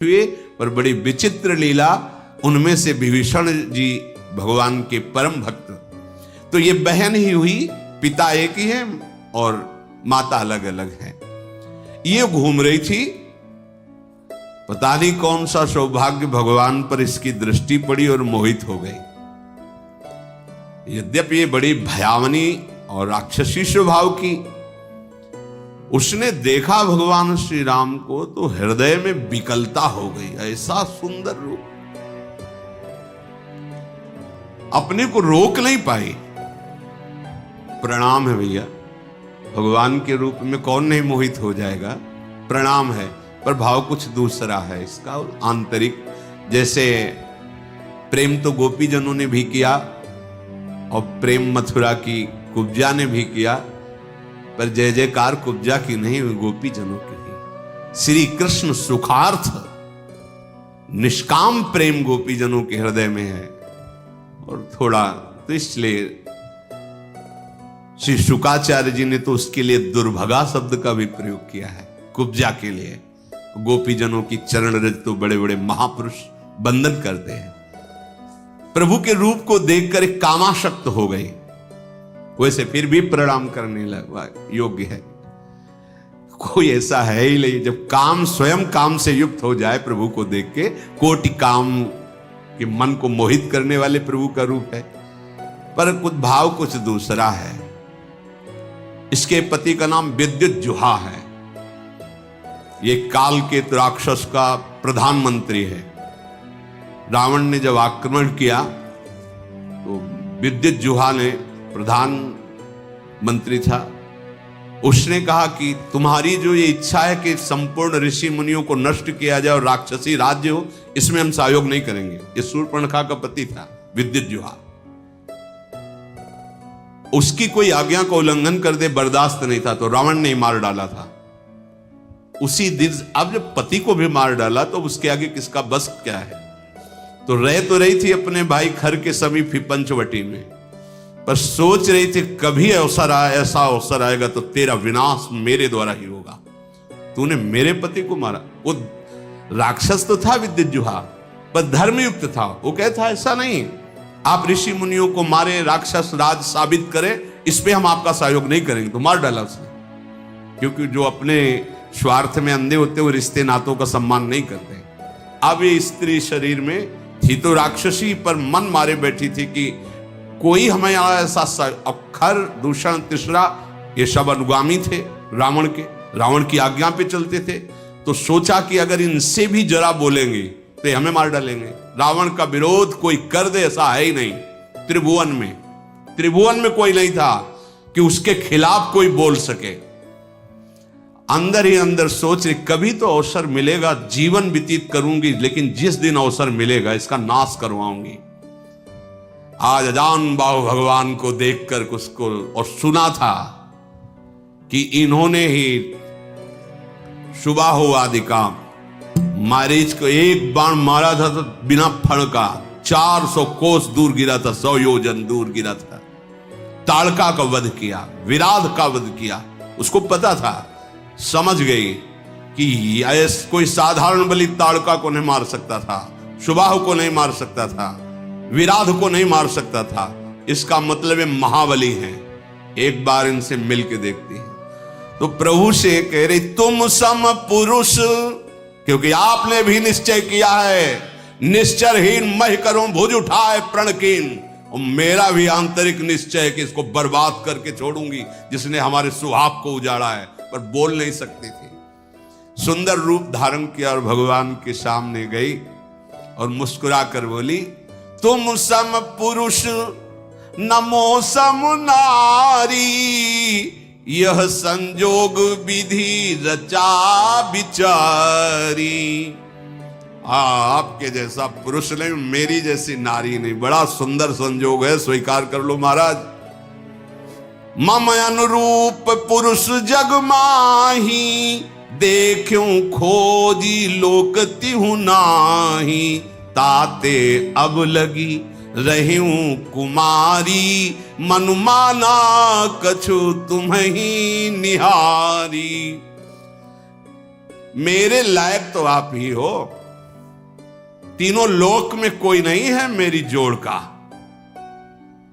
हुए, पर बड़ी विचित्र लीला। उनमें से विभीषण जी भगवान के परम भक्त, तो ये बहन ही हुई, पिता एक ही है और माता अलग अलग है। ये घूम रही थी, पता नहीं कौन सा सौभाग्य भगवान पर इसकी दृष्टि पड़ी और मोहित हो गई। यद्यपि ये बड़ी भयावनी और राक्षसी स्वभाव की, उसने देखा भगवान श्री राम को तो हृदय में विकलता हो गई। ऐसा सुंदर रूप, अपने को रोक नहीं पाई। प्रणाम है भैया, भगवान के रूप में कौन नहीं मोहित हो जाएगा, प्रणाम है। पर भाव कुछ दूसरा है इसका, आंतरिक। जैसे प्रेम तो गोपीजनों ने भी किया और प्रेम मथुरा की कुब्जा ने भी किया, पर जय जयकार कुब्जा की नहीं, गोपीजनों की ही। श्री कृष्ण सुखार्थ निष्काम प्रेम गोपीजनों के हृदय में है। और थोड़ा तो इसलिए श्री शुकाचार्य जी ने तो उसके लिए दुर्भगा शब्द का भी प्रयोग किया है, कुब्जा के लिए। गोपीजनों की चरण रज तो बड़े बड़े महापुरुष बंधन करते हैं। प्रभु के रूप को देखकर एक कामाशक्त हो गई, वैसे फिर भी प्रणाम करने लगा योग्य है। कोई ऐसा है ही नहीं, जब काम स्वयं काम से युक्त हो जाए प्रभु को देख के, कोटि काम के मन को मोहित करने वाले प्रभु का रूप है। पर कुछ भाव कुछ दूसरा है। इसके पति का नाम विद्युज्जुहा है। ये काल के राक्षस का प्रधानमंत्री है। रावण ने जब आक्रमण किया तो विद्युज्जुहा ने, प्रधानमंत्री था, उसने कहा कि तुम्हारी जो ये इच्छा है कि संपूर्ण ऋषि मुनियों को नष्ट किया जाए और राक्षसी राज्य हो, इसमें हम सहयोग नहीं करेंगे। ये शूर्पणखा का पति था विद्युज्जुहा। उसकी कोई आज्ञा का उल्लंघन कर दे बर्दाश्त नहीं था, तो रावण ने मार डाला था उसी दिन। अब जब पति को भी मार डाला तो उसके आगे किसका बस क्या है। तो रही थी अपने भाई खर के समीप ही पंचवटी में, पर सोच रही थी कभी ऐसा अवसर आएगा तो तेरा विनाश मेरे द्वारा ही होगा। तूने मेरे पति को मारा। वो राक्षस तो था विद्युज्जुहा, पर धर्मयुक्त था। वो कहता ऐसा नहीं, आप ऋषि मुनियों को मारे, राक्षस राज साबित करें, इस पे हम आपका सहयोग नहीं करेंगे। तो मार डाला उसने, क्योंकि जो अपने स्वार्थ में अंधे होते वो रिश्ते नातों का सम्मान नहीं करते। अब ये स्त्री शरीर में थी तो राक्षसी, पर मन मारे बैठी थी कि कोई हमें ऐसा अक्षर दूषण तीसरा, ये सब अनुगामी थे रावण के, रावण की आज्ञा पे चलते थे। तो सोचा कि अगर इनसे भी जरा बोलेंगे तो ये हमें मार डालेंगे। रावण का विरोध कोई कर दे ऐसा है ही नहीं। त्रिभुवन में कोई नहीं था कि उसके खिलाफ कोई बोल सके। अंदर ही अंदर सोच रही कभी तो अवसर मिलेगा, जीवन व्यतीत करूंगी, लेकिन जिस दिन अवसर मिलेगा इसका नाश करवाऊंगी। आज अजान बाहु भगवान को देखकर उसको और सुना था कि इन्होंने ही सुबाहु आदि काम, मारीच को एक बाण मारा था तो बिना फण का 400 कोस दूर गिरा था, 100 योजन दूर गिरा था। ताड़का का वध किया, विराध का वध किया। उसको पता था, समझ गई कि ऐसा कोई साधारण बलि ताड़का को नहीं मार सकता था, सुबाहु को नहीं मार सकता था, विराध को नहीं मार सकता था। इसका मतलब है महाबली हैं। एक बार इनसे मिल के देखती है। तो प्रभु से कह रही तुम सम पुरुष, क्योंकि आपने भी निश्चय किया है, निश्चरहीन मह करूं भुज उठाए प्रणकीन। और मेरा भी आंतरिक निश्चय है कि इसको बर्बाद करके छोड़ूंगी, जिसने हमारे सुहाग को उजाड़ा है। पर बोल नहीं सकती थी। सुंदर रूप धारण किया और भगवान के सामने गई और मुस्कुरा कर बोली, तुम सम पुरुष नमो सम नारी, यह संजोग विधि रचा बिचारी। आपके जैसा पुरुष नहीं, मेरी जैसी नारी नहीं, बड़ा सुंदर संजोग है, स्वीकार कर लो महाराज। मम अनुरूप पुरुष जग माही, देखूं खोजी लोक तिहु नाही। ताते अब लगी रहूं कुमारी, मनुमाना कछु तुम्हीं निहारी। मेरे लायक तो आप ही हो, तीनों लोक में कोई नहीं है मेरी जोड़ का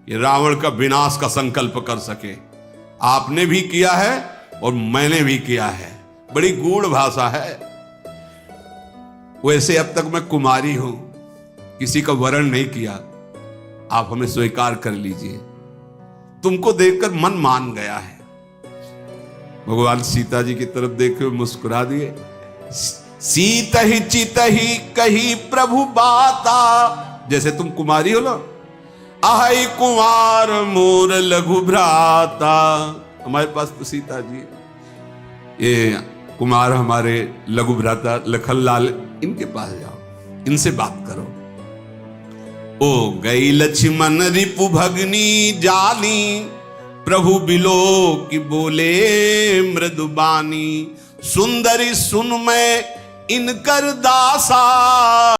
ये रावण का विनाश का संकल्प कर सके। आपने भी किया है और मैंने भी किया है। बड़ी गूढ़ भाषा है। वैसे अब तक मैं कुमारी हूं, किसी का वरण नहीं किया, आप हमें स्वीकार कर लीजिए। तुमको देखकर मन मान गया है। भगवान सीता जी की तरफ देखे हुए मुस्कुरा दिए। सीत ही चित ही कही प्रभु बाता, जैसे तुम कुमारी हो ना, आहै कुमार मोर लघु भ्राता। हमारे पास तो सीता जी, ये कुमार हमारे लघु भ्राता लखनलाल, इनके पास जाओ, इनसे बात करो। ओ गई लक्ष्मण रिपु भगनी जानी, प्रभु बिलो की बोले मृदुबानी। सुंदरी सुन मैं इनकर दासा,